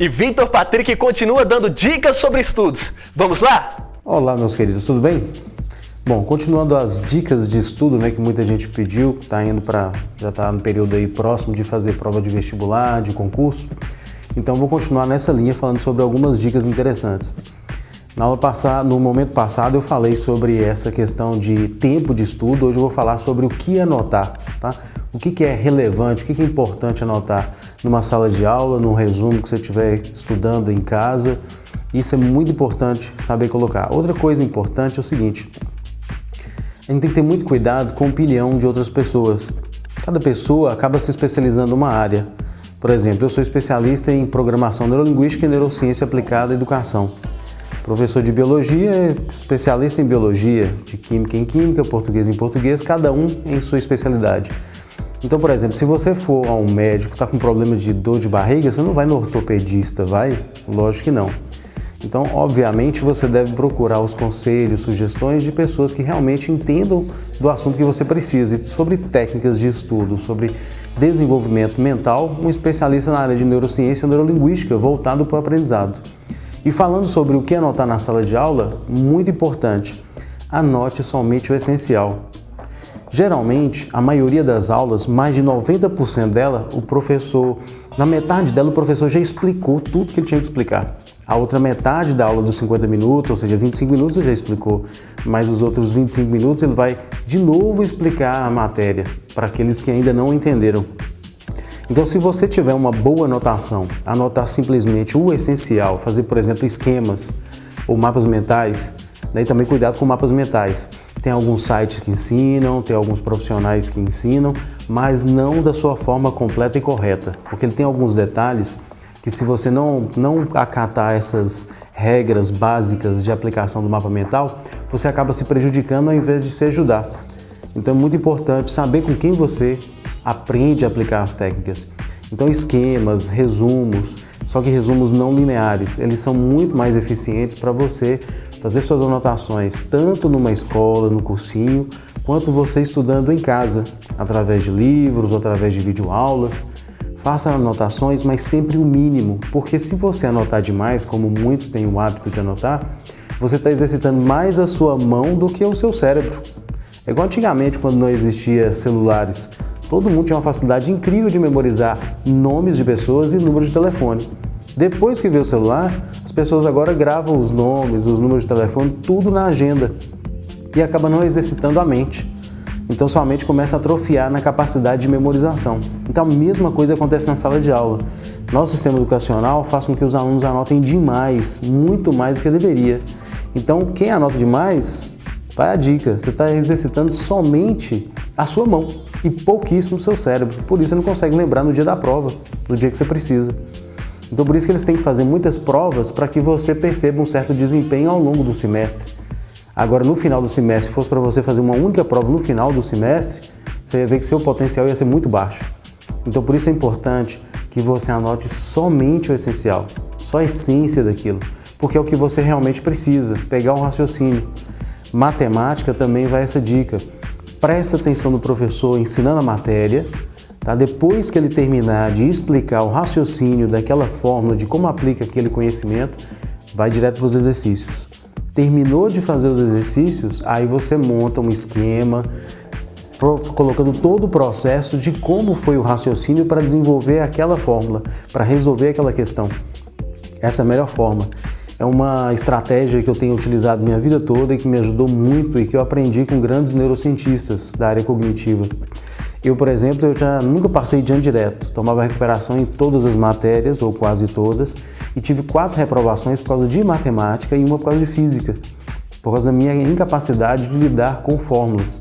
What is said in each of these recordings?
E Vitor Patrick continua dando dicas sobre estudos. Vamos lá? Olá, meus queridos, tudo bem? Bom, continuando as dicas de estudo, né, que muita gente pediu, já está no período aí próximo de fazer prova de vestibular, de concurso. Então vou continuar nessa linha falando sobre algumas dicas interessantes. No momento passado eu falei sobre essa questão de tempo de estudo, hoje eu vou falar sobre o que anotar, tá? O que é relevante, o que é importante anotar numa sala de aula, num resumo que você estiver estudando em casa. Isso é muito importante saber colocar. Outra coisa importante é o seguinte: a gente tem que ter muito cuidado com a opinião de outras pessoas. Cada pessoa acaba se especializando em uma área. Por exemplo, eu sou especialista em programação neurolinguística e neurociência aplicada à educação. Professor de biologia, especialista em biologia, de química em química, português em português, cada um em sua especialidade. Então, por exemplo, se você for a um médico que está com problema de dor de barriga, você não vai no ortopedista, vai? Lógico que não. Então, obviamente, você deve procurar os conselhos, sugestões de pessoas que realmente entendam do assunto que você precisa. E sobre técnicas de estudo, sobre desenvolvimento mental, um especialista na área de neurociência ou neurolinguística, voltado para o aprendizado. E falando sobre o que anotar na sala de aula, muito importante, anote somente o essencial. Geralmente, a maioria das aulas, mais de 90% dela, na metade dela o professor já explicou tudo que ele tinha que explicar. A outra metade da aula dos 50 minutos, ou seja, 25 minutos ele já explicou, mas os outros 25 minutos ele vai de novo explicar a matéria para aqueles que ainda não entenderam. Então, se você tiver uma boa anotação, anotar simplesmente o essencial, fazer, por exemplo, esquemas ou mapas mentais, daí também cuidado com mapas mentais. Tem alguns sites que ensinam, tem alguns profissionais que ensinam, mas não da sua forma completa e correta, porque ele tem alguns detalhes que, se você não acatar essas regras básicas de aplicação do mapa mental, você acaba se prejudicando ao invés de se ajudar. Então é muito importante saber com quem você aprende a aplicar as técnicas. Então esquemas, resumos, só que resumos não lineares, eles são muito mais eficientes para você fazer suas anotações, tanto numa escola, no cursinho, quanto você estudando em casa, através de livros, através de videoaulas. Faça anotações, mas sempre o mínimo, porque se você anotar demais, como muitos têm o hábito de anotar, você está exercitando mais a sua mão do que o seu cérebro. É igual antigamente, quando não existia celulares. Todo mundo tinha uma facilidade incrível de memorizar nomes de pessoas e números de telefone. Depois que veio o celular, as pessoas agora gravam os nomes, os números de telefone, tudo na agenda e acaba não exercitando a mente. Então sua mente começa a atrofiar na capacidade de memorização. Então a mesma coisa acontece na sala de aula. Nosso sistema educacional faz com que os alunos anotem demais, muito mais do que deveria. Então quem anota demais, vai a dica, você está exercitando somente a sua mão e pouquíssimo o seu cérebro. Por isso você não consegue lembrar no dia da prova, no dia que você precisa. Então por isso que eles têm que fazer muitas provas para que você perceba um certo desempenho ao longo do semestre. Agora, no final do semestre, se fosse para você fazer uma única prova no final do semestre, você ia ver que seu potencial ia ser muito baixo. Então por isso é importante que você anote somente o essencial, só a essência daquilo, porque é o que você realmente precisa, pegar um raciocínio. Matemática também vai essa dica. Presta atenção no professor ensinando a matéria, tá? Depois que ele terminar de explicar o raciocínio daquela fórmula, de como aplica aquele conhecimento, vai direto para os exercícios. Terminou de fazer os exercícios, aí você monta um esquema, colocando todo o processo de como foi o raciocínio para desenvolver aquela fórmula, para resolver aquela questão. Essa é a melhor forma. É uma estratégia que eu tenho utilizado minha vida toda e que me ajudou muito e que eu aprendi com grandes neurocientistas da área cognitiva. Eu, por exemplo, eu já nunca passei de ano direto, tomava recuperação em todas as matérias, ou quase todas, e tive 4 reprovações por causa de matemática e uma por causa de física, por causa da minha incapacidade de lidar com fórmulas.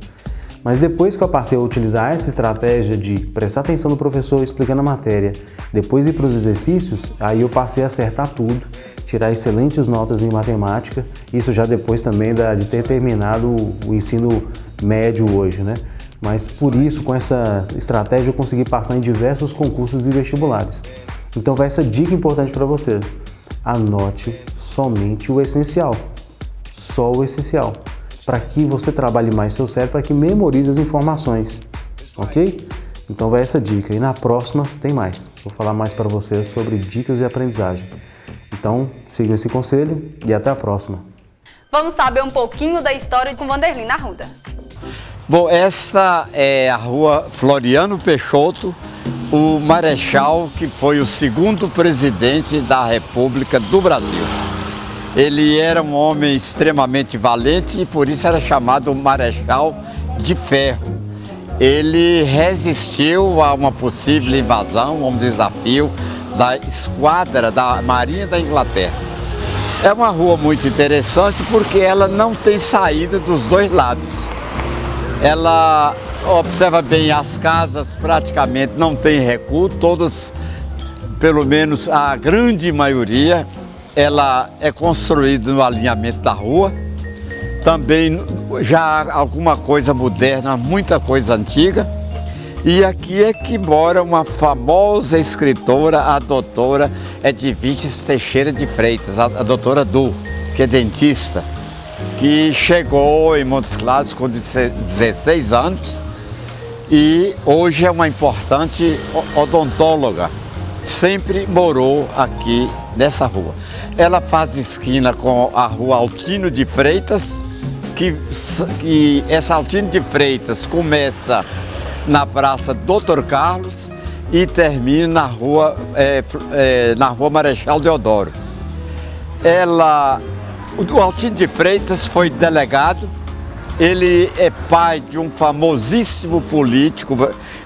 Mas depois que eu passei a utilizar essa estratégia de prestar atenção no professor explicando a matéria, depois ir para os exercícios, aí eu passei a acertar tudo, tirar excelentes notas em matemática, isso já depois também de ter terminado o ensino médio hoje, né? Mas por isso, com essa estratégia, eu consegui passar em diversos concursos e vestibulares. Então vai essa dica importante para vocês. Anote somente o essencial, só o essencial, para que você trabalhe mais seu cérebro, para que memorize as informações, ok? Então vai essa dica. E na próxima tem mais. Vou falar mais para vocês sobre dicas de aprendizagem. Então sigam esse conselho e até a próxima. Vamos saber um pouquinho da história com Vanderlin Arruda. Bom, esta é a rua Floriano Peixoto, o Marechal que foi o segundo presidente da República do Brasil. Ele era um homem extremamente valente e por isso era chamado Marechal de Ferro. Ele resistiu a uma possível invasão, a um desafio da esquadra da Marinha da Inglaterra. É uma rua muito interessante porque ela não tem saída dos dois lados. Ela observa bem, as casas praticamente não tem recuo, todas, pelo menos a grande maioria, ela é construída no alinhamento da rua. Também já alguma coisa moderna, muita coisa antiga. E aqui é que mora uma famosa escritora, a doutora Edviges Teixeira de Freitas, a doutora Du, que é dentista, que chegou em Montes Claros com 16 anos e hoje é uma importante odontóloga. Sempre morou aqui nessa rua. Ela faz esquina com a rua Altino de Freitas, que essa Altino de Freitas começa na Praça Doutor Carlos e termina na rua Marechal Deodoro. O Altino de Freitas foi delegado, ele é pai de um famosíssimo político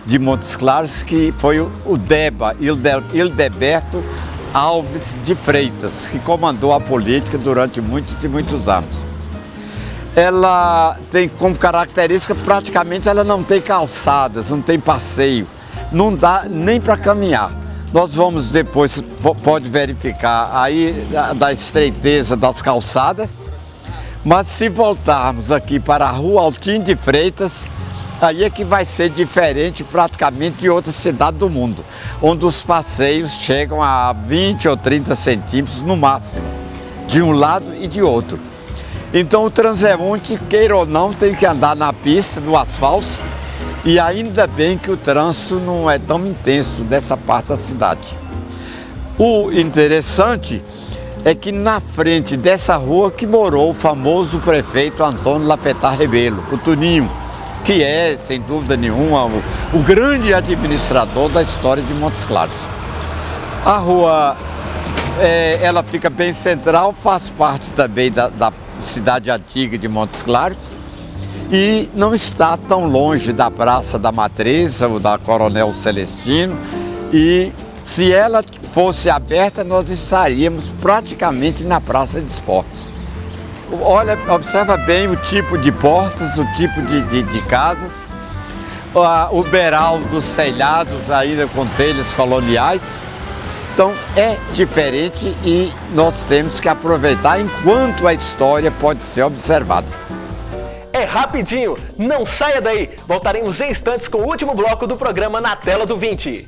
de Montes Claros, que foi o Deba, Hildeberto Alves de Freitas, que comandou a política durante muitos e muitos anos. Ela tem como característica, praticamente ela não tem calçadas, não tem passeio, não dá nem para caminhar. Nós vamos depois, pode verificar aí da estreiteza das calçadas, mas se voltarmos aqui para a rua Altino de Freitas, aí é que vai ser diferente praticamente de outra cidade do mundo, onde os passeios chegam a 20 ou 30 centímetros no máximo, de um lado e de outro. Então o transeunte, queira ou não, tem que andar na pista, no asfalto, e ainda bem que o trânsito não é tão intenso dessa parte da cidade. O interessante é que na frente dessa rua que morou o famoso prefeito Antônio Lapetar Rebelo, o Tuninho, que é, sem dúvida nenhuma, o grande administrador da história de Montes Claros. A rua, ela fica bem central, faz parte também da cidade antiga de Montes Claros e não está tão longe da Praça da Matriz ou da Coronel Celestino, e se ela fosse aberta nós estaríamos praticamente na Praça de Esportes. Olha, observa bem o tipo de portas, o tipo de casas, o beiral dos telhados ainda com telhas coloniais. Então é diferente e nós temos que aproveitar enquanto a história pode ser observada. É rapidinho, não saia daí! Voltaremos em instantes com o último bloco do programa Na Tela do 20.